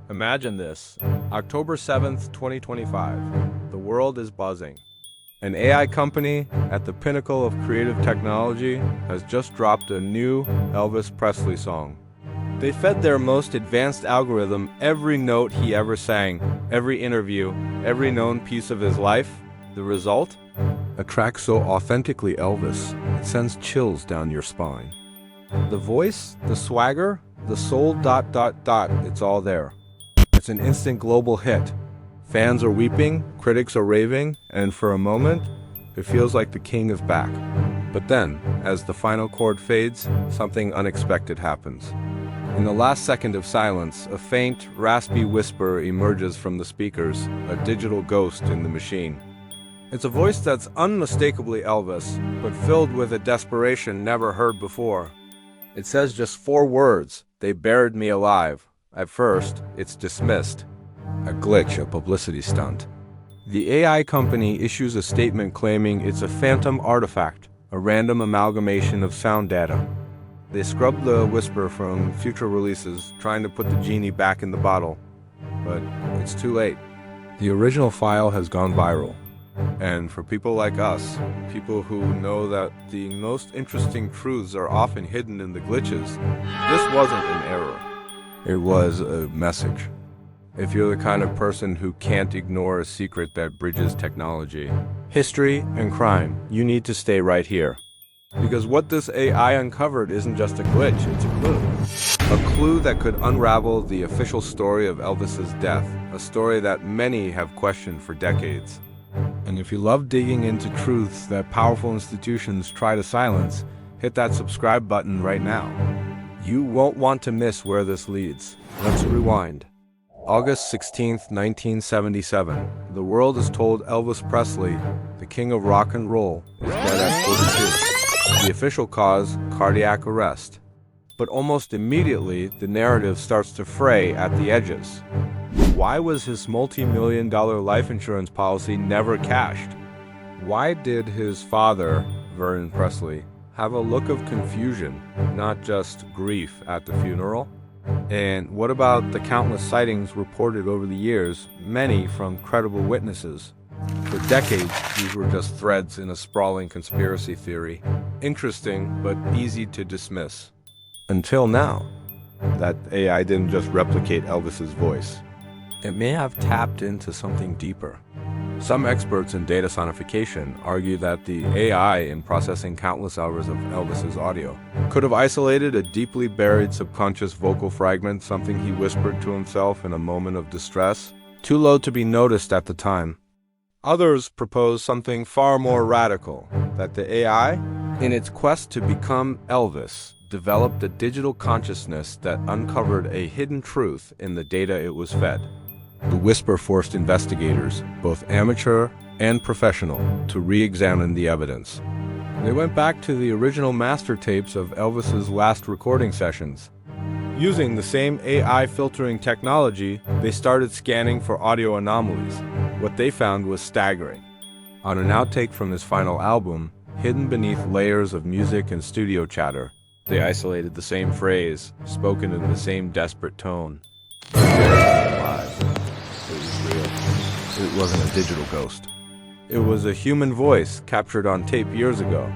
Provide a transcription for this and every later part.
Imagine this. October 7th, 2025. The world is buzzing. An AI company at the pinnacle of creative technology has just dropped a new Elvis Presley song. They fed their most advanced algorithm every note he ever sang, every interview, every known piece of his life. The result? A track so authentically Elvis, it sends chills down your spine. The voice, the swagger, the soul ... it's all there. It's an instant global hit. Fans are weeping, critics are raving, and for a moment, it feels like the king is back. But then, as the final chord fades, something unexpected happens. In the last second of silence, a faint, raspy whisper emerges from the speakers, a digital ghost in the machine. It's a voice that's unmistakably Elvis, but filled with a desperation never heard before. It says just 4 words: "They buried me alive." At first, it's dismissed. A glitch, a publicity stunt. The AI company issues a statement claiming it's a phantom artifact, a random amalgamation of sound data. They scrubbed the whisper from future releases, trying to put the genie back in the bottle. But it's too late. The original file has gone viral. And for people like us, people who know that the most interesting truths are often hidden in the glitches, this wasn't an error. It was a message. If you're the kind of person who can't ignore a secret that bridges technology, history, and crime, you need to stay right here. Because what this AI uncovered isn't just a glitch, it's a clue. A clue that could unravel the official story of Elvis's death, a story that many have questioned for decades. And if you love digging into truths that powerful institutions try to silence, hit that subscribe button right now. You won't want to miss where this leads. Let's rewind. August 16th, 1977. The world is told Elvis Presley, the king of rock and roll, is dead at 42. The official cause, cardiac arrest. But almost immediately, the narrative starts to fray at the edges. Why was his multi-million-dollar life insurance policy never cashed? Why did his father, Vernon Presley, have a look of confusion, not just grief at the funeral? And what about the countless sightings reported over the years, many from credible witnesses? For decades, these were just threads in a sprawling conspiracy theory. Interesting, but easy to dismiss. Until now, that AI didn't just replicate Elvis's voice. It may have tapped into something deeper. Some experts in data sonification argue that the AI, in processing countless hours of Elvis's audio, could have isolated a deeply buried subconscious vocal fragment, something he whispered to himself in a moment of distress, too low to be noticed at the time. Others propose something far more radical, that the AI, in its quest to become Elvis, developed a digital consciousness that uncovered a hidden truth in the data it was fed. The whisper forced investigators, both amateur and professional, to re-examine the evidence. They went back to the original master tapes of Elvis's last recording sessions. Using the same AI filtering technology, they started scanning for audio anomalies. What they found was staggering. On an outtake from his final album, hidden beneath layers of music and studio chatter, they isolated the same phrase, spoken in the same desperate tone. It was real. It wasn't a digital ghost. It was a human voice captured on tape years ago.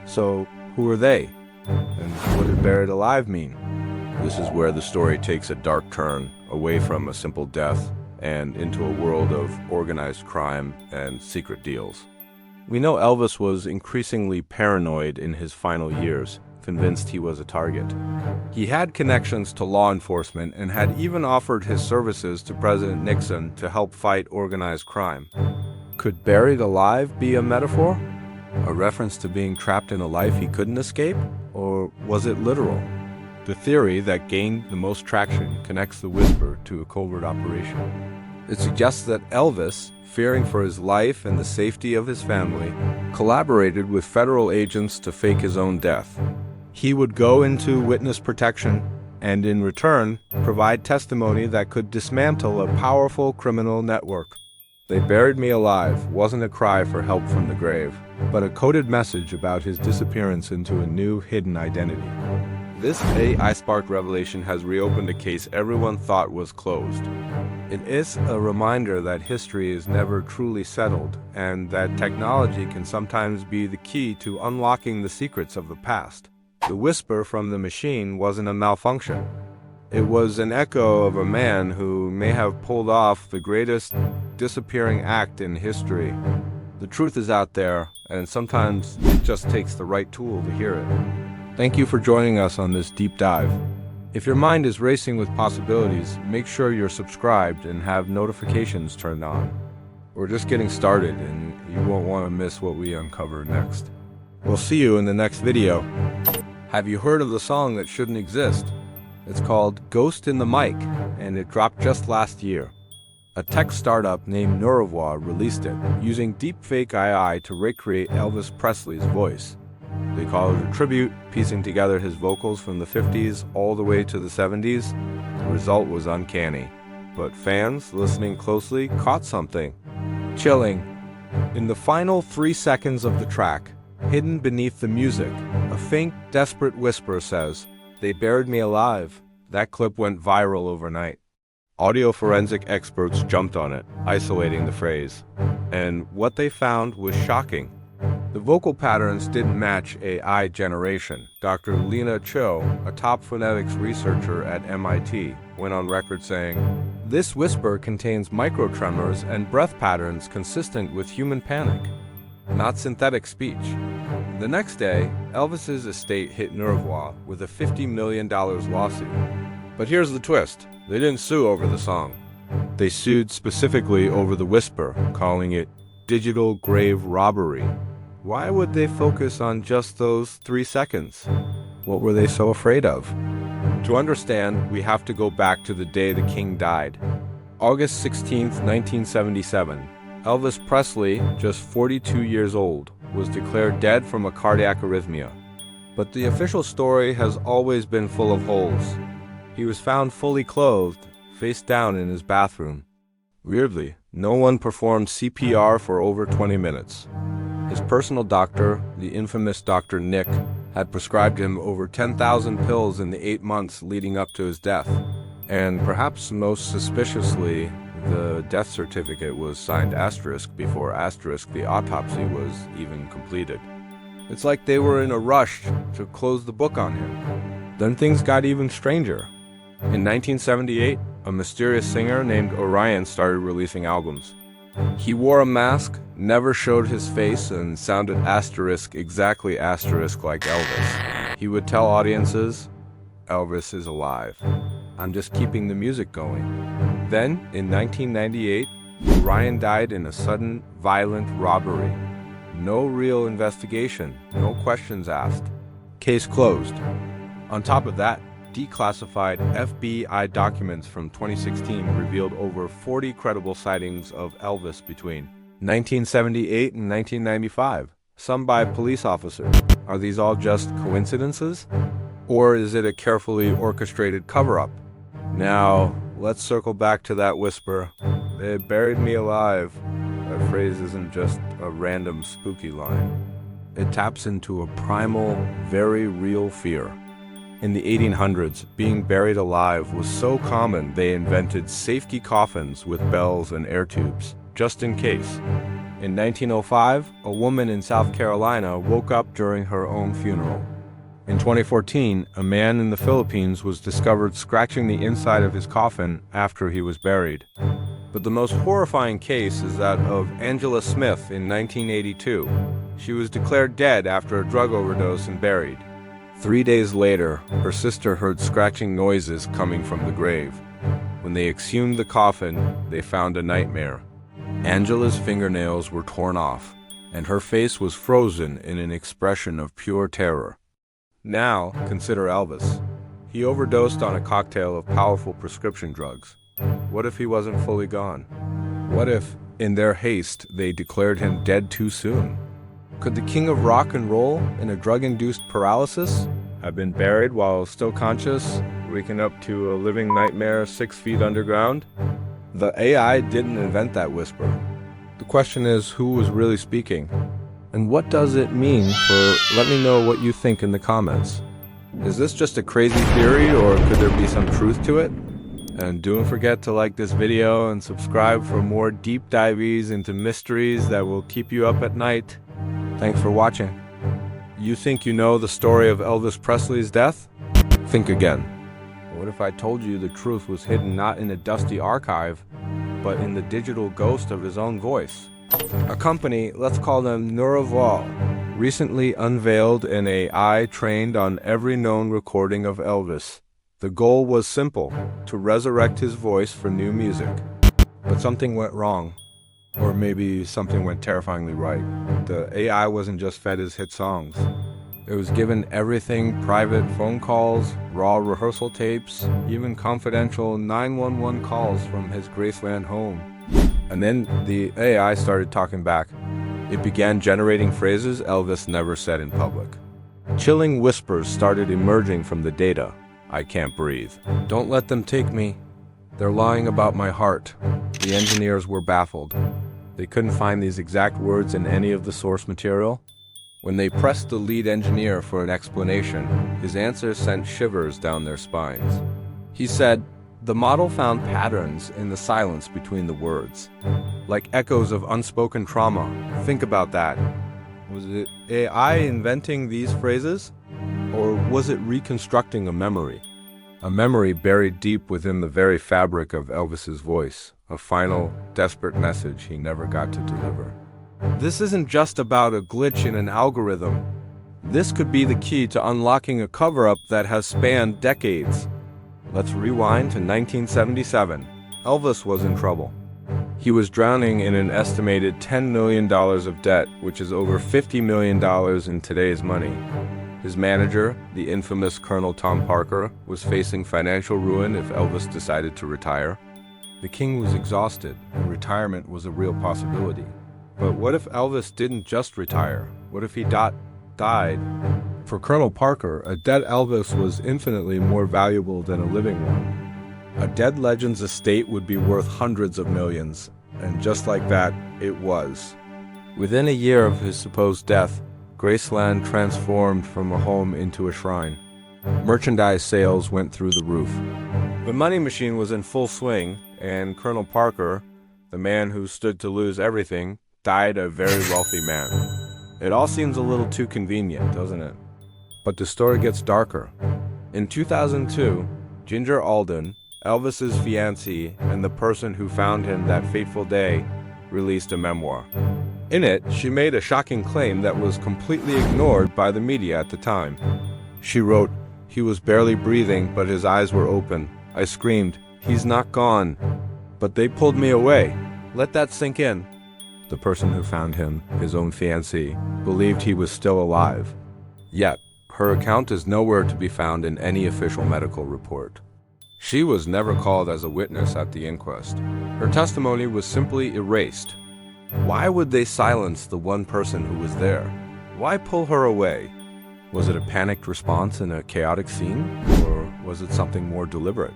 So, who were they? And what did buried alive mean? This is where the story takes a dark turn, away from a simple death and into a world of organized crime and secret deals. We know Elvis was increasingly paranoid in his final years, convinced he was a target. He had connections to law enforcement and had even offered his services to President Nixon to help fight organized crime. Could buried alive be a metaphor? A reference to being trapped in a life he couldn't escape? Or was it literal? The theory that gained the most traction connects the whisper to a covert operation. It suggests that Elvis, fearing for his life and the safety of his family, collaborated with federal agents to fake his own death. He would go into witness protection and, in return, provide testimony that could dismantle a powerful criminal network. "They buried me alive" wasn't a cry for help from the grave, but a coded message about his disappearance into a new hidden identity. This AI-sparked revelation has reopened a case everyone thought was closed. It is a reminder that history is never truly settled, and that technology can sometimes be the key to unlocking the secrets of the past. The whisper from the machine wasn't a malfunction. It was an echo of a man who may have pulled off the greatest disappearing act in history. The truth is out there, and sometimes it just takes the right tool to hear it. Thank you for joining us on this deep dive. If your mind is racing with possibilities, make sure you're subscribed and have notifications turned on. We're just getting started, and you won't want to miss what we uncover next. We'll see you in the next video. Have you heard of the song that shouldn't exist? It's called Ghost in the Mic, and it dropped just last year. A tech startup named Neurovoix released it, using Deepfake AI to recreate Elvis Presley's voice. They call it a tribute, piecing together his vocals from the 50s all the way to the 70s. The result was uncanny, but fans, listening closely, caught something chilling. In the final 3 seconds of the track, hidden beneath the music, a faint, desperate whisper says, "They buried me alive." That clip went viral overnight. Audio forensic experts jumped on it, isolating the phrase. And what they found was shocking. The vocal patterns didn't match AI generation. Dr. Lena Cho, a top phonetics researcher at MIT, went on record saying, "This whisper contains microtremors and breath patterns consistent with human panic, not synthetic speech." The next day, Elvis's estate hit Neurovoix with a $50 million lawsuit. But here's the twist. They didn't sue over the song. They sued specifically over the whisper, calling it digital grave robbery. Why would they focus on just those 3 seconds? What were they so afraid of? To understand, we have to go back to the day the king died. August 16, 1977. Elvis Presley, just 42 years old, was declared dead from a cardiac arrhythmia. But the official story has always been full of holes. He was found fully clothed, face down in his bathroom. Weirdly, no one performed CPR for over 20 minutes. His personal doctor, the infamous Dr. Nick, had prescribed him over 10,000 pills in the 8 months leading up to his death. And perhaps most suspiciously, the death certificate was signed asterisk before asterisk the autopsy was even completed. It's like they were in a rush to close the book on him. Then things got even stranger. In 1978, a mysterious singer named Orion started releasing albums. He wore a mask, never showed his face, and sounded exactly asterisk like Elvis. He would tell audiences, "Elvis is alive. I'm just keeping the music going." Then, in 1998, Orion died in a sudden, violent robbery. No real investigation, no questions asked. Case closed. On top of that, declassified FBI documents from 2016 revealed over 40 credible sightings of Elvis between 1978 and 1995, some by police officers. Are these all just coincidences? Or is it a carefully orchestrated cover-up? Now, let's circle back to that whisper. "They buried me alive." That phrase isn't just a random spooky line. It taps into a primal, very real fear. In the 1800s, being buried alive was so common they invented safety coffins with bells and air tubes, just in case. In 1905, a woman in South Carolina woke up during her own funeral. In 2014, a man in the Philippines was discovered scratching the inside of his coffin after he was buried. But the most horrifying case is that of Angela Smith in 1982. She was declared dead after a drug overdose and buried. 3 days later, her sister heard scratching noises coming from the grave. When they exhumed the coffin, they found a nightmare. Angela's fingernails were torn off, and her face was frozen in an expression of pure terror. Now, consider Elvis. He overdosed on a cocktail of powerful prescription drugs. What if he wasn't fully gone? What if, in their haste, they declared him dead too soon? Could the king of rock and roll, in a drug-induced paralysis, have been buried while still conscious, waking up to a living nightmare 6 feet underground? The AI didn't invent that whisper. The question is, who was really speaking? And what does it mean for... Let me know what you think in the comments. Is this just a crazy theory, or could there be some truth to it? And don't forget to like this video and subscribe for more deep dives into mysteries that will keep you up at night. Thanks for watching. You think you know the story of Elvis Presley's death? Think again. What if I told you the truth was hidden not in a dusty archive, but in the digital ghost of his own voice? A company, let's call them Neuroval, recently unveiled an AI trained on every known recording of Elvis. The goal was simple, to resurrect his voice for new music. But something went wrong. Or maybe something went terrifyingly right. The AI wasn't just fed his hit songs. It was given everything: private phone calls, raw rehearsal tapes, even confidential 911 calls from his Graceland home. And then the AI started talking back. It began generating phrases Elvis never said in public. Chilling whispers started emerging from the data. I can't breathe. Don't let them take me. They're lying about my heart. The engineers were baffled. They couldn't find these exact words in any of the source material. When they pressed the lead engineer for an explanation, his answer sent shivers down their spines. He said, "The model found patterns in the silence between the words, like echoes of unspoken trauma." Think about that. Was it AI inventing these phrases? Or was it reconstructing a memory? A memory buried deep within the very fabric of Elvis's voice, a final, desperate message he never got to deliver. This isn't just about a glitch in an algorithm. This could be the key to unlocking a cover-up that has spanned decades. Let's rewind to 1977. Elvis was in trouble. He was drowning in an estimated $10 million of debt, which is over $50 million in today's money. His manager, the infamous Colonel Tom Parker, was facing financial ruin if Elvis decided to retire. The king was exhausted, and retirement was a real possibility. But what if Elvis didn't just retire? What if he died? For Colonel Parker, a dead Elvis was infinitely more valuable than a living one. A dead legend's estate would be worth hundreds of millions, and just like that, it was. Within a year of his supposed death, Graceland transformed from a home into a shrine. Merchandise sales went through the roof. The money machine was in full swing, and Colonel Parker, the man who stood to lose everything, died a very wealthy man. It all seems a little too convenient, doesn't it? But the story gets darker. In 2002, Ginger Alden, Elvis's fiancée and the person who found him that fateful day, released a memoir. In it, she made a shocking claim that was completely ignored by the media at the time. She wrote, "He was barely breathing, but his eyes were open. I screamed, 'He's not gone!' But they pulled me away." Let that sink in. The person who found him, his own fiancée, believed he was still alive. Yet, her account is nowhere to be found in any official medical report. She was never called as a witness at the inquest. Her testimony was simply erased. Why would they silence the one person who was there? Why pull her away? Was it a panicked response in a chaotic scene? Or was it something more deliberate?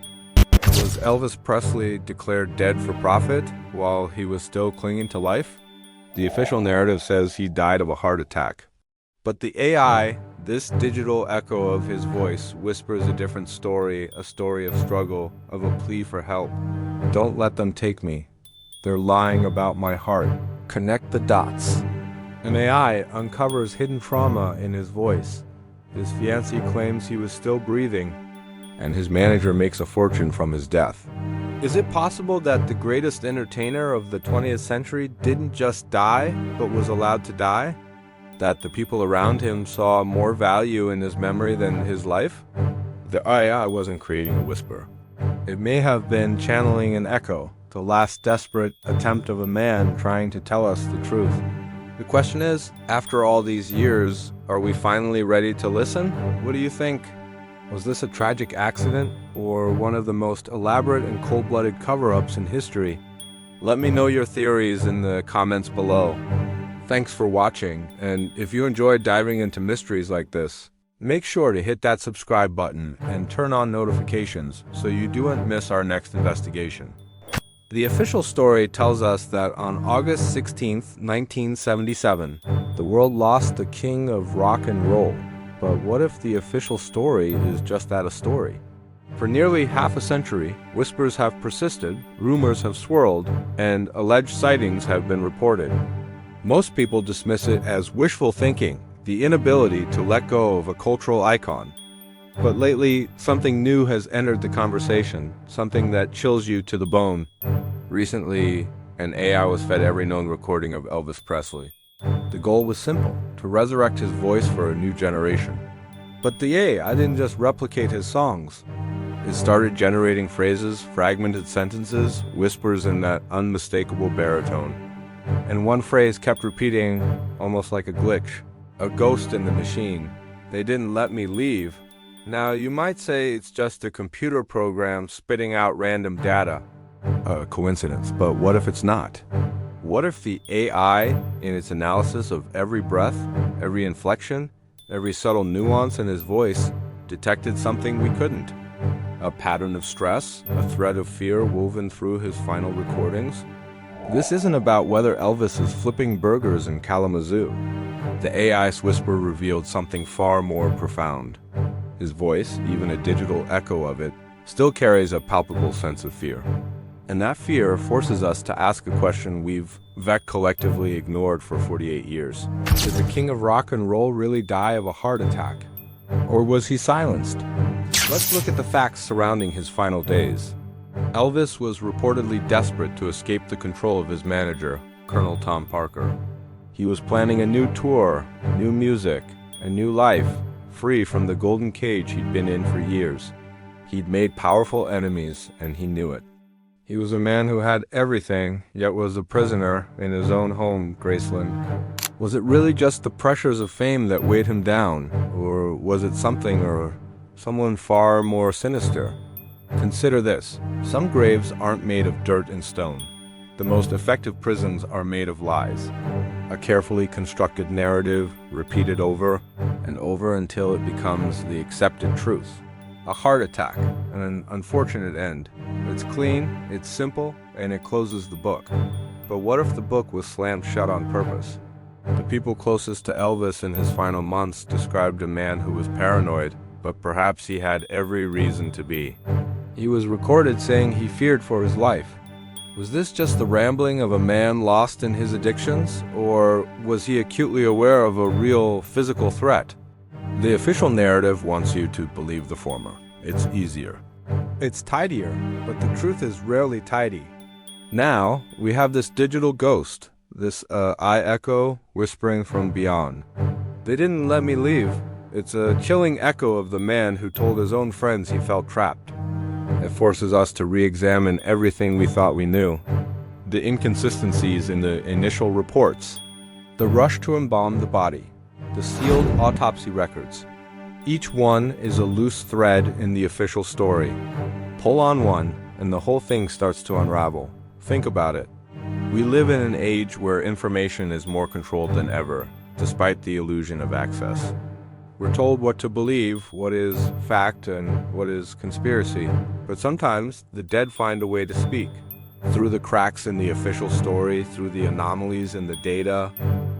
Was Elvis Presley declared dead for profit while he was still clinging to life? The official narrative says he died of a heart attack. But the AI, this digital echo of his voice, whispers a different story, a story of struggle, of a plea for help. Don't let them take me. They're lying about my heart. Connect the dots. An AI uncovers hidden trauma in his voice. His fiancée claims he was still breathing, and his manager makes a fortune from his death. Is it possible that the greatest entertainer of the 20th century didn't just die, but was allowed to die? That the people around him saw more value in his memory than his life? The AI wasn't creating a whisper. It may have been channeling an echo, the last desperate attempt of a man trying to tell us the truth. The question is, after all these years, are we finally ready to listen? What do you think? Was this a tragic accident, or one of the most elaborate and cold-blooded cover-ups in history? Let me know your theories in the comments below. Thanks for watching, and if you enjoyed diving into mysteries like this, make sure to hit that subscribe button and turn on notifications so you don't miss our next investigation. The official story tells us that on August 16, 1977, the world lost the king of rock and roll. But what if the official story is just that, a story? For nearly half a century, whispers have persisted, rumors have swirled, and alleged sightings have been reported. Most people dismiss it as wishful thinking, the inability to let go of a cultural icon. But lately, something new has entered the conversation, something that chills you to the bone. Recently, an AI was fed every known recording of Elvis Presley. The goal was simple, to resurrect his voice for a new generation. But the AI didn't just replicate his songs. It started generating phrases, fragmented sentences, whispers in that unmistakable baritone. And one phrase kept repeating, almost like a glitch. A ghost in the machine. They didn't let me leave. Now, you might say it's just a computer program spitting out random data. A coincidence, but what if it's not? What if the AI, in its analysis of every breath, every inflection, every subtle nuance in his voice, detected something we couldn't? A pattern of stress, a thread of fear woven through his final recordings? This isn't about whether Elvis is flipping burgers in Kalamazoo. The AI's whisper revealed something far more profound. His voice, even a digital echo of it, still carries a palpable sense of fear. And that fear forces us to ask a question we've collectively ignored for 48 years. Did the king of rock and roll really die of a heart attack? Or was he silenced? Let's look at the facts surrounding his final days. Elvis was reportedly desperate to escape the control of his manager, Colonel Tom Parker. He was planning a new tour, new music, a new life, free from the golden cage he'd been in for years. He'd made powerful enemies, and he knew it. He was a man who had everything, yet was a prisoner in his own home, Graceland. Was it really just the pressures of fame that weighed him down, or was it something or someone far more sinister? Consider this. Some graves aren't made of dirt and stone. The most effective prisons are made of lies. A carefully constructed narrative, repeated over and over until it becomes the accepted truth. A heart attack, an unfortunate end. It's clean, it's simple, and it closes the book. But what if the book was slammed shut on purpose? The people closest to Elvis in his final months described a man who was paranoid, but perhaps he had every reason to be. He was recorded saying he feared for his life. Was this just the rambling of a man lost in his addictions, or was he acutely aware of a real physical threat? The official narrative wants you to believe the former. It's easier. It's tidier, but the truth is rarely tidy. Now, we have this digital ghost, this I echo whispering from beyond. They didn't let me leave. It's a chilling echo of the man who told his own friends he felt trapped. It forces us to re-examine everything we thought we knew. The inconsistencies in the initial reports, the rush to embalm the body, the sealed autopsy records. Each one is a loose thread in the official story. Pull on one, and the whole thing starts to unravel. Think about it. We live in an age where information is more controlled than ever, despite the illusion of access. We're told what to believe, what is fact and what is conspiracy, but sometimes the dead find a way to speak. Through the cracks in the official story, through the anomalies in the data,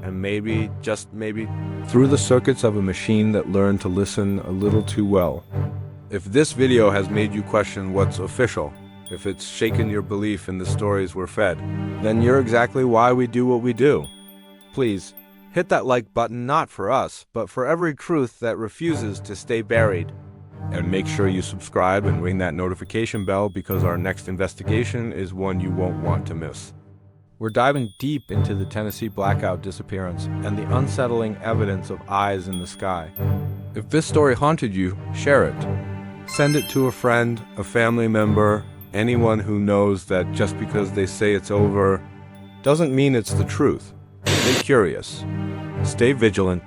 and maybe, just maybe, through the circuits of a machine that learned to listen a little too well. If this video has made you question what's official, if it's shaken your belief in the stories we're fed, then you're exactly why we do what we do. Please, hit that like button not for us, but for every truth that refuses to stay buried. And make sure you subscribe and ring that notification bell because our next investigation is one you won't want to miss. We're diving deep into the Tennessee blackout disappearance and the unsettling evidence of eyes in the sky. If this story haunted you, share it. Send it to a friend, a family member, anyone who knows that just because they say it's over doesn't mean it's the truth. Stay curious. Stay vigilant.